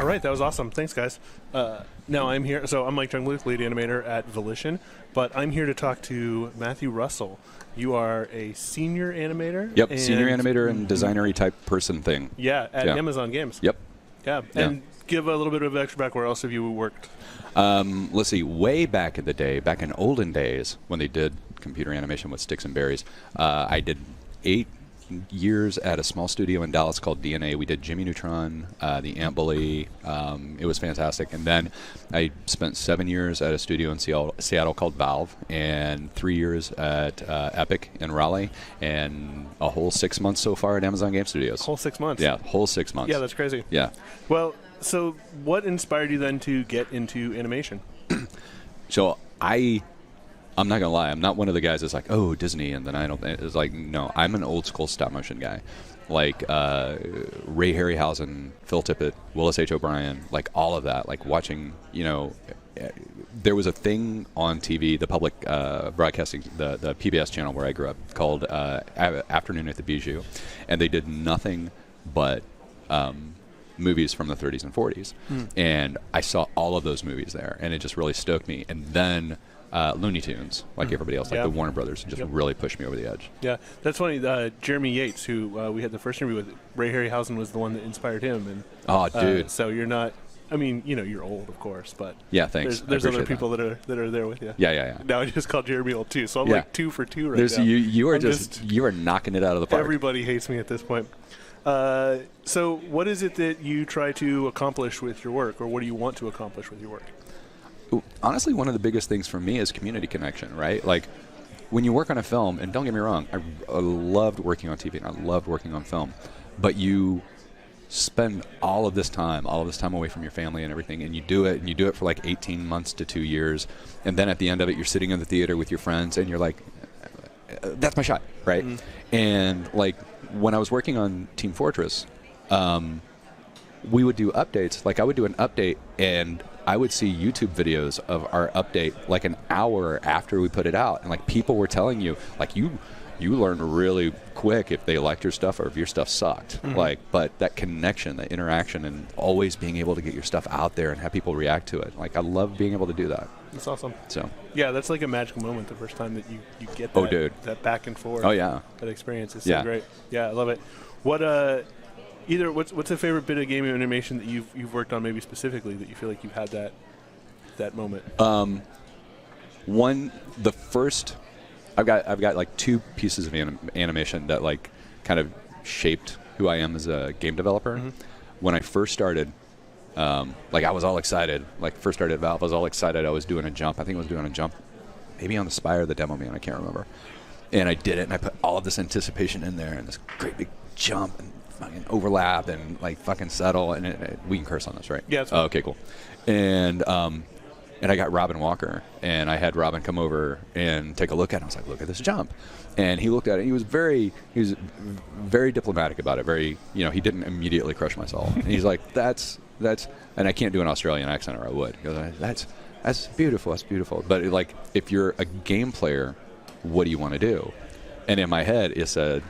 All right, that was awesome. Thanks, guys. Now I'm here. So I'm Mike Jungluth, lead animator at Volition, but I'm here to talk to Matthew Russell. You are a senior animator. Yep, senior animator and designer-y type person thing. Yeah, at Amazon Games. Yep. Yeah, and give a little bit of extra back. Where else have you worked? Let's see, way back in the day, back in olden days, when they did computer animation with sticks and berries, I did 8 years at a small studio in Dallas called DNA. We did Jimmy Neutron, the Ant Bully. It was fantastic. And then I spent 7 years at a studio in Seattle called Valve, and 3 years at Epic in Raleigh, and a whole 6 months so far at Amazon Game Studios. Whole 6 months. Yeah, whole 6 months. Yeah, that's crazy. Yeah. Well, so what inspired you then to get into animation? So I'm not gonna lie, I'm not one of the guys that's like, oh, Disney, and then I don't. It's like, no, I'm an old school stop motion guy, like Ray Harryhausen, Phil Tippett, Willis H. O'Brien, like all of that. Like watching, there was a thing on TV, the public broadcasting, the PBS channel where I grew up, called Afternoon at the Bijou, and they did nothing but movies from the 30s and 40s, and I saw all of those movies there, and it just really stoked me. And then Looney Tunes, like everybody else, like the Warner Brothers, just really pushed me over the edge. Yeah, that's funny. Jeremy Yates, who we had the first interview with, Ray Harryhausen was the one that inspired him. And oh, dude! So you're not. I mean, you're old, of course, but yeah, thanks. There's other people that are there with you. Yeah. Now I just called Jeremy old too, so I'm like 2 for 2 right now. You are knocking it out of the park. Everybody hates me at this point. So what is it that you try to accomplish with your work, or what do you want to accomplish with your work? Honestly, one of the biggest things for me is community connection, right? Like, when you work on a film, and don't get me wrong, I loved working on TV, and I loved working on film, but you spend all of this time away from your family and everything, and you do it for like 18 months to 2 years, and then at the end of it, you're sitting in the theater with your friends, and you're like, that's my shot, right? And like, when I was working on Team Fortress, we would do updates. Like, I would do an update, and I would see YouTube videos of our update like an hour after we put it out, and like people were telling you, like, you learn really quick if they liked your stuff or if your stuff sucked. Like, but that connection, that interaction, and always being able to get your stuff out there and have people react to it. Like, I love being able to do that. That's awesome. So yeah, that's like a magical moment the first time that you get that, that back and forth. Oh yeah, that experience is so great. Yeah, I love it. What's a favorite bit of game animation that you've worked on, maybe specifically, that you feel like you've had that moment? I've got like 2 pieces of animation that like kind of shaped who I am as a game developer. When I first started, like, I was all excited. Like, first started at Valve, I was all excited. I was doing a jump. I think I was doing a jump, maybe on the Spire or the Demo Man. I can't remember. And I did it, and I put all of this anticipation in there, and this great big jump, and fucking overlap, and like fucking settle. And we can curse on this, right? Yeah. Oh, okay, cool. And I got Robin Walker, and I had Robin come over and take a look at it. I was like, look at this jump. And he looked at it, and he was very diplomatic about it. He didn't immediately crush my soul. And he's like, that's, and I can't do an Australian accent, or I would. He goes, that's beautiful. But like, if you're a game player, what do you want to do? And in my head, it said,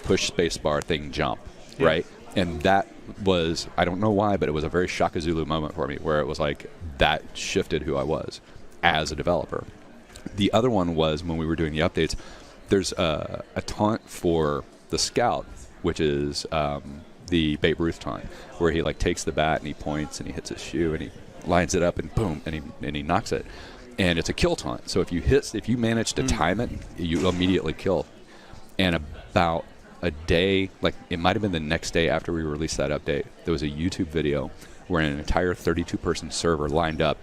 push spacebar, thing, jump, right? And that was, I don't know why, but it was a very Shaka Zulu moment for me, where it was like, that shifted who I was as a developer. The other one was when we were doing the updates, there's a taunt for the Scout, which is the Babe Ruth taunt, where he like takes the bat and he points and he hits his shoe and he lines it up and boom, and he knocks it. And it's a kill taunt. So if you manage to time it, you immediately kill. And about a day, like it might have been the next day after we released that update, there was a YouTube video where an entire 32-person server lined up.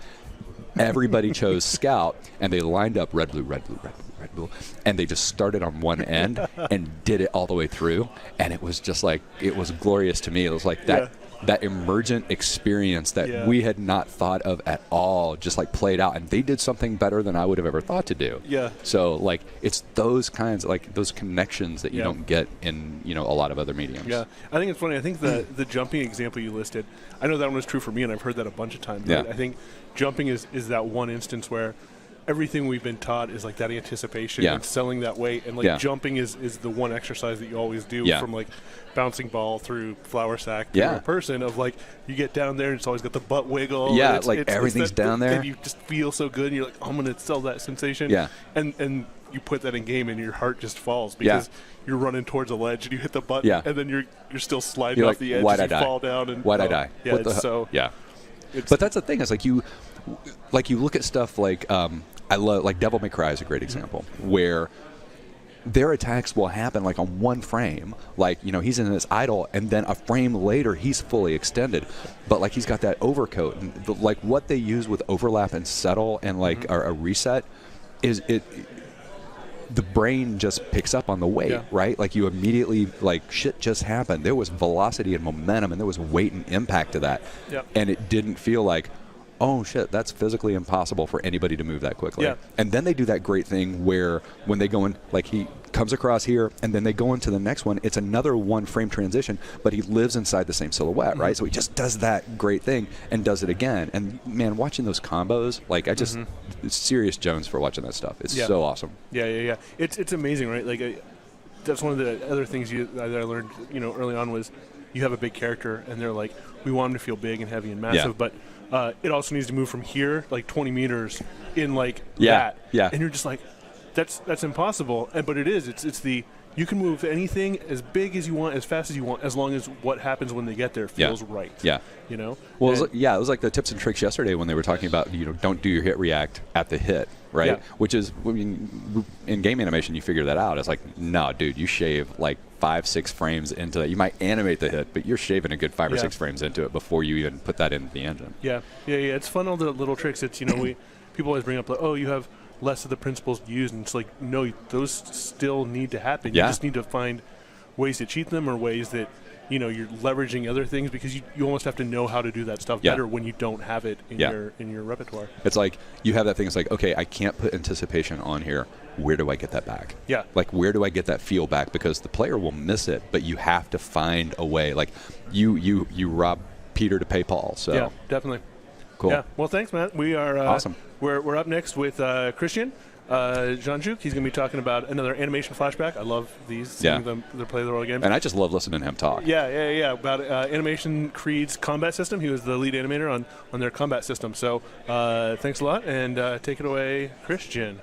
Everybody chose Scout, and they lined up red, blue, and they just started on one end and did it all the way through. And it was just like, it was glorious to me. It was like that emergent experience that we had not thought of at all, just like played out, and they did something better than I would have ever thought to do. So like, it's those kinds, like those connections that you don't get in a lot of other mediums. I think it's funny. I think the jumping example you listed, I know that one was true for me, and I've heard that a bunch of times. I think jumping is that one instance where everything we've been taught is like that anticipation Yeah. and selling that weight, and like Yeah. jumping is the one exercise that you always do, Yeah. from like bouncing ball through flour sack through Yeah. a person, of like you get down there and it's always got the butt wiggle. Yeah, and like everything's that, down there. and you just feel so good, and you're like, I'm gonna sell that sensation. Yeah. And you put that in game, and your heart just falls because you're running towards a ledge and you hit the button, Yeah. and then you're still sliding You're off like, the edge why'd as I you die? fall down. And Why'd I die? Yeah, What it's the so yeah. It's, But that's the thing is like you look at stuff like I love like Devil May Cry is a great example where their attacks will happen like on one frame, like he's in this idle, and then a frame later he's fully extended, but like he's got that overcoat, and like what they use with overlap and settle and like a reset is it. The brain just picks up on the weight, right? Like you immediately, like shit just happened. There was velocity and momentum, and there was weight and impact to that, and it didn't feel like, oh shit, that's physically impossible for anybody to move that quickly. Yeah. And then they do that great thing where when they go in, like he comes across here, and then they go into the next one, it's another one frame transition, but he lives inside the same silhouette, right? So he just does that great thing and does it again. And man, watching those combos, like I just, serious Jones for watching that stuff. It's so awesome. Yeah. It's amazing, right? Like that's one of the other things that I learned, early on was you have a big character, and they're like, we want him to feel big and heavy and massive, but it also needs to move from here like 20 meters in like that. Yeah. And you're just like, that's impossible. But it is. It's the you can move anything as big as you want, as fast as you want, as long as what happens when they get there feels right. Yeah. Well, it was like the tips and tricks yesterday when they were talking about don't do your hit react at the hit, right? Yeah. Which is, I mean, in game animation you figure that out. It's like, no, dude, you shave like 5-6 frames into that. You might animate the hit, but you're shaving a good 5 or 6 frames into it before you even put that into the engine. Yeah. It's fun, all the little tricks. It's people always bring up like, oh, you have less of the principles used, and it's like, no, those still need to happen. You just need to find ways to cheat them, or ways that you're leveraging other things, because you almost have to know how to do that stuff better when you don't have it in your repertoire. It's like you have that thing. It's like, okay, I can't put anticipation on here. Where do I get that back? Yeah. Like, where do I get that feel back? Because the player will miss it, but you have to find a way. Like you rob Peter to pay Paul. So yeah, definitely. Cool. Yeah. Well, thanks, Matt. We are awesome. We're up next with Christian Jean-Juc. He's going to be talking about another animation flashback. I love these, seeing them play the role games. And I just love listening to him talk. Yeah. About Animation Creed's combat system. He was the lead animator on their combat system. So thanks a lot, and take it away, Christian.